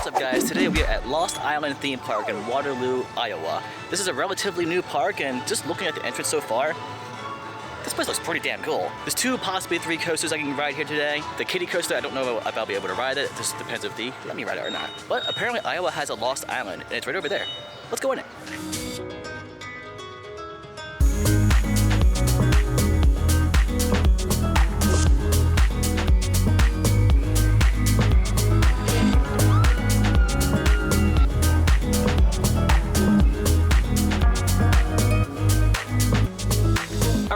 up, guys? Today we are at Lost Island Theme Park in Waterloo, Iowa. This is a relatively new park, and just looking at the entrance so far, this place looks pretty damn cool. There's 2, possibly 3 coasters I can ride here today. The kiddie coaster, I don't know if I'll be able to ride it. It just depends if they let me ride it or not. But apparently Iowa has a Lost Island, and it's right over there. Let's go in it.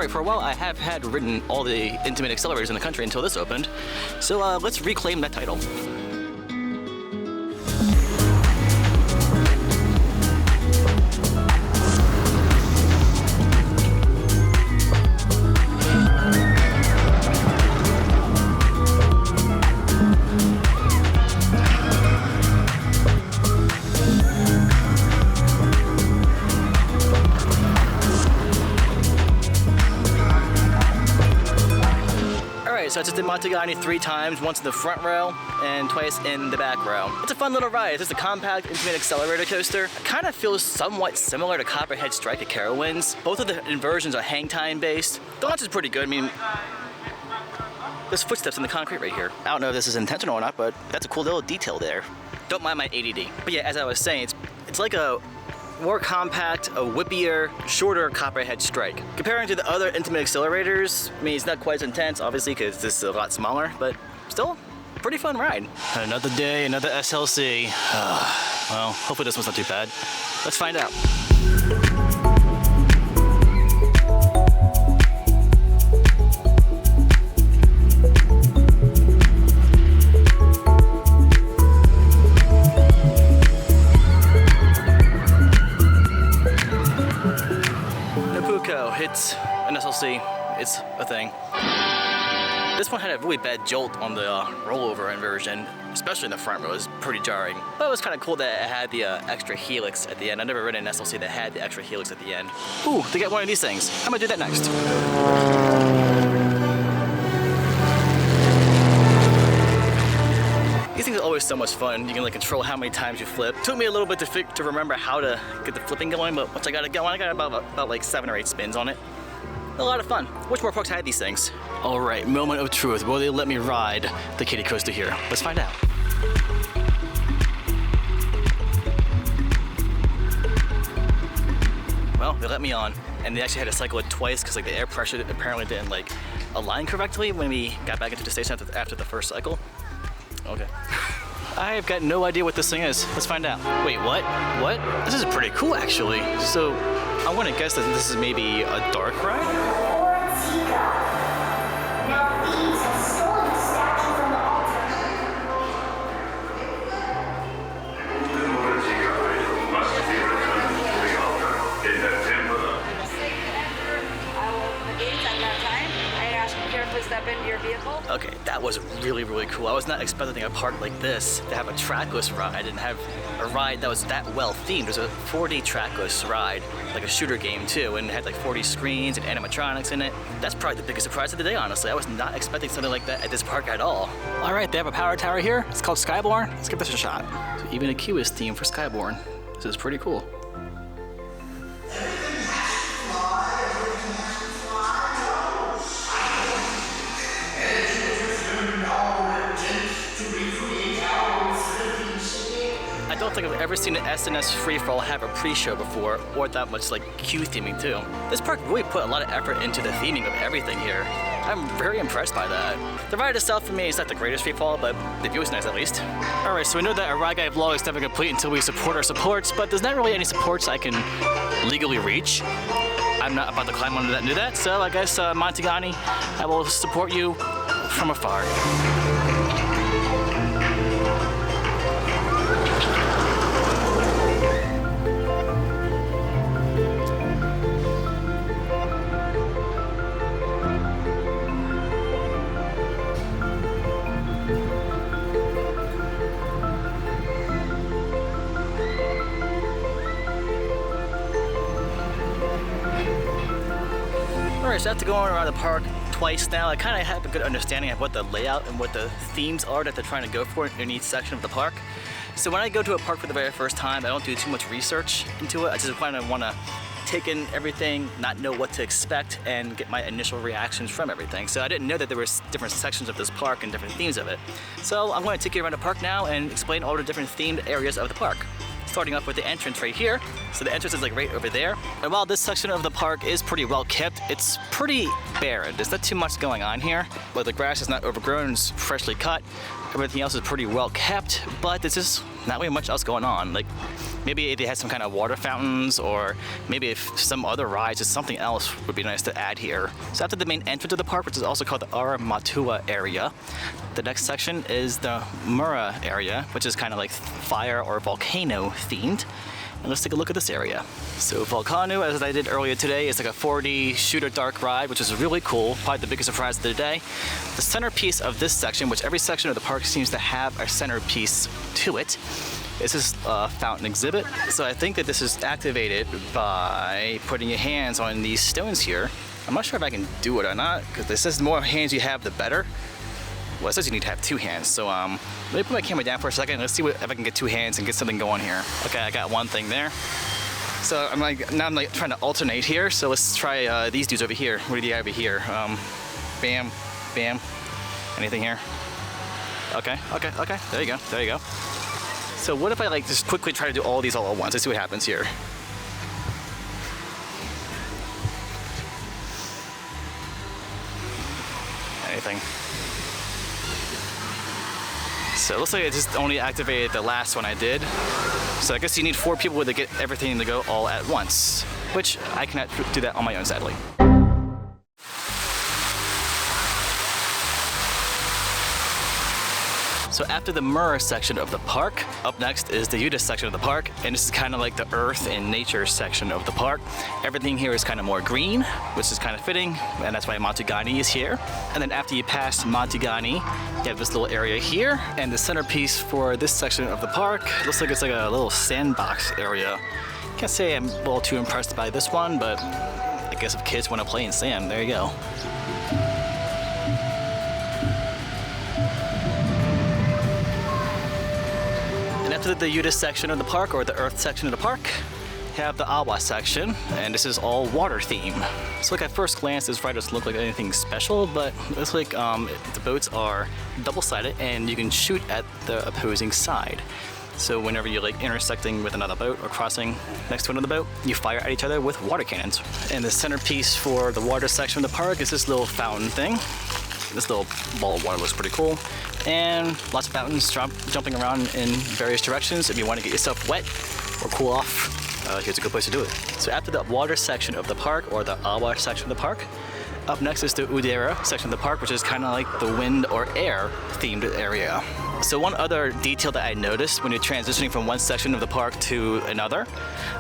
For a while, I have had ridden all the intimate accelerators in the country until this opened, so let's reclaim that title. So I just did Matagani 3 times, once in the front row and twice in the back row. It's a fun little ride. It's just a compact, intimate accelerator coaster. It kind of feels somewhat similar to Copperhead Strike at Carowinds. Both of the inversions are hang time based. The launch is pretty good. I mean, there's footsteps in the concrete right here. I don't know if this is intentional or not, but that's a cool little detail there. Don't mind my ADD. But yeah, as I was saying, it's like a more compact, a whippier, shorter Copperhead Strike. Comparing to the other intimate accelerators, I mean, it's not quite as intense, obviously, because this is a lot smaller, but still, pretty fun ride. Another day, another SLC. Well, hopefully this one's not too bad. Let's find out. Hits an SLC, it's a thing. This one had a really bad jolt on the rollover inversion, especially in the front row. It was pretty jarring. But it was kind of cool that it had the extra helix at the end. I never ridden an SLC that had the extra helix at the end. Ooh, they got one of these things. I'm gonna do that next. These things are always so much fun. You can like control how many times you flip. Took me a little bit to remember how to get the flipping going, but once I got it going, I got about like 7 or 8 spins on it. A lot of fun. Which more parks had these things? All right, moment of truth. Will they let me ride the kiddie coaster here? Let's find out. Well, they let me on, and they actually had to cycle it twice because like the air pressure apparently didn't like align correctly when we got back into the station after the first cycle. Okay. I have got no idea what this thing is. Let's find out. Wait, what? What? This is pretty cool, actually. So, I want to guess that this is maybe a dark ride? Step into your vehicle. Okay, that was really, really cool. I was not expecting a park like this to have a trackless ride and have a ride that was that well themed. It was a 4D trackless ride, like a shooter game too, and it had like 40 screens and animatronics in it. That's probably the biggest surprise of the day, honestly. I was not expecting something like that at this park at all. All right, they have a power tower here. It's called Skyborn. Let's give this a shot. So even a queue is themed for Skyborn. This is pretty cool. I don't think I've ever seen an SNS freefall have a pre-show before, or that much like queue theming too. This park really put a lot of effort into the theming of everything here. I'm very impressed by that. The ride itself for me is not the greatest freefall, but the view is nice at least. Alright, so we know that a Ride Guy vlog is never complete until we support our supports, but there's not really any supports I can legally reach. I'm not about to climb onto that and do that, so I guess Matagani, I will support you from afar. Alright, so after going around the park twice now, I kind of have a good understanding of what the layout and what the themes are that they're trying to go for in each section of the park. So when I go to a park for the very first time, I don't do too much research into it. I just kind of want to take in everything, not know what to expect, and get my initial reactions from everything. So I didn't know that there were different sections of this park and different themes of it. So I'm going to take you around the park now and explain all the different themed areas of the park. Starting off with the entrance right here. So the entrance is like right over there. And while this section of the park is pretty well kept, it's pretty barren. There's not too much going on here. But the grass is not overgrown, it's freshly cut. Everything else is pretty well kept, but there's just not really much else going on. Like maybe they had some kind of water fountains, or maybe if some other rides or something else would be nice to add here. So after the main entrance of the park, which is also called the Aramatua area, the next section is the Mura area, which is kind of like fire or volcano themed. And let's take a look at this area. So Volcano, as I did earlier today, is like a 4D shooter dark ride, which is really cool, probably the biggest surprise of the day. The centerpiece of this section, which every section of the park seems to have a centerpiece to it, is this fountain exhibit. So I think that this is activated by putting your hands on these stones here. I'm not sure if I can do it or not, because it says the more hands you have, the better. Well, it says you need to have 2 hands, so let me put my camera down for a second. Let's see if I can get 2 hands and get something going here. Okay, I got one thing there. So now I'm trying to alternate here. So let's try these dudes over here. What do you have over here? Bam, bam. Anything here? Okay. There you go. So what if I just quickly try to do all these all at once? Let's see what happens here. Anything? So it looks like it just only activated the last one I did. So I guess you need 4 people to get everything to go all at once, which I cannot do that on my own, sadly. So after the Mura section of the park, up next is the Yuta section of the park, and this is kind of like the earth and nature section of the park. Everything here is kind of more green, which is kind of fitting, and that's why Matagani is here. And then after you pass Matagani, you have this little area here, and the centerpiece for this section of the park looks like it's like a little sandbox area. Can't say I'm a little too impressed by this one, but I guess if kids want to play in sand, there you go. After the Yuta section of the park, or the Earth section of the park, you have the Awa section, and this is all water theme. So like at first glance, this ride doesn't look like anything special, but it looks like the boats are double-sided, and you can shoot at the opposing side. So whenever you're intersecting with another boat or crossing next to another boat, you fire at each other with water cannons. And the centerpiece for the water section of the park is this little fountain thing. This little ball of water looks pretty cool. And lots of fountains jumping around in various directions. If you want to get yourself wet or cool off, here's a good place to do it. So after the water section of the park, or the Awa section of the park, up next is the Udera section of the park, which is kind of like the wind or air themed area. So one other detail that I noticed when you're transitioning from one section of the park to another,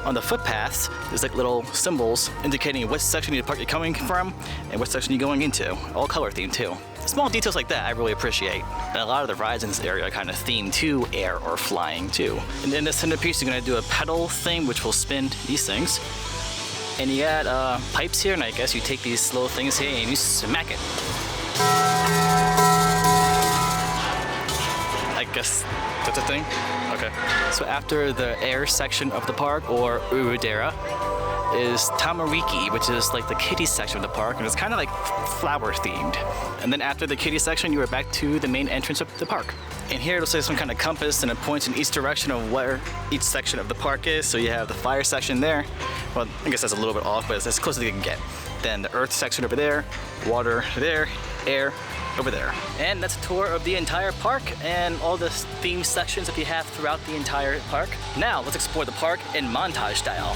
on the footpaths, there's like little symbols indicating which section of the park you're coming from and which section you're going into, all color themed too. Small details like that I really appreciate. And a lot of the rides in this area are kind of themed to air or flying too. And in the centerpiece, you're gonna do a pedal thing which will spin these things. And you got pipes here, and I guess you take these little things here and you smack it. I guess that's a thing? Okay. So after the air section of the park, or Urudera, is Tamariki, which is like the kiddie section of the park, and it's kind of like flower themed. And then after the kiddie section, you are back to the main entrance of the park. And here it'll say some kind of compass, and it points in each direction of where each section of the park is. So you have the fire section there. Well, I guess that's a little bit off, but it's as close as you can get. Then the earth section over there, water there, air over there. And that's a tour of the entire park and all the theme sections that you have throughout the entire park. Now let's explore the park in montage style.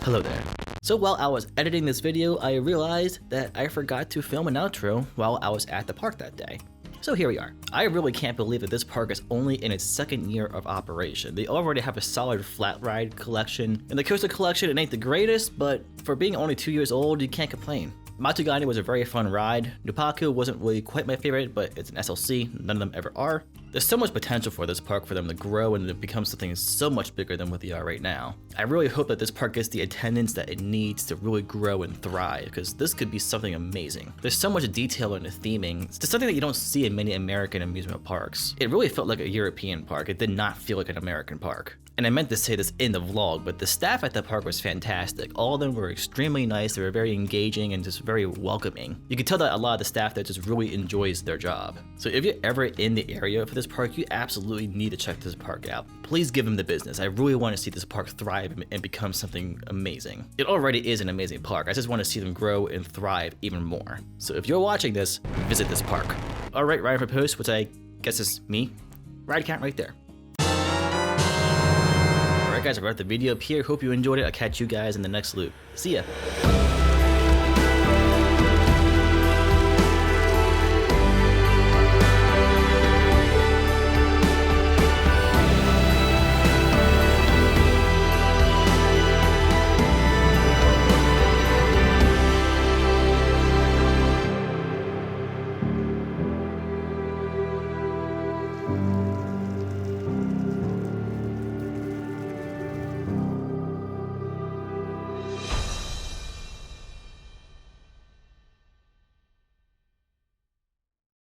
Hello there. So while I was editing this video, I realized that I forgot to film an outro while I was at the park that day. So here we are. I really can't believe that this park is only in its second year of operation. They already have a solid flat ride collection, and the coaster collection, it ain't the greatest, but for being only 2 years old, you can't complain. Matagani was a very fun ride. Nupaku wasn't really quite my favorite, but it's an SLC, none of them ever are. There's so much potential for this park for them to grow and to become something so much bigger than what they are right now. I really hope that this park gets the attendance that it needs to really grow and thrive, because this could be something amazing. There's so much detail in the theming. It's just something that you don't see in many American amusement parks. It really felt like a European park. It did not feel like an American park. And I meant to say this in the vlog, but the staff at the park was fantastic. All of them were extremely nice. They were very engaging and just very welcoming. You could tell that a lot of the staff there just really enjoys their job. So if you're ever in the area for this park, you absolutely need to check this park out. Please give them the business. I really want to see this park thrive and become something amazing. It already is an amazing park. I just want to see them grow and thrive even more. So if you're watching this, visit this park. All right, Ride for Post, which I guess is me. Ride count right there. Alright guys, I wrapped the video up here. Hope you enjoyed it. I'll catch you guys in the next loop. See ya.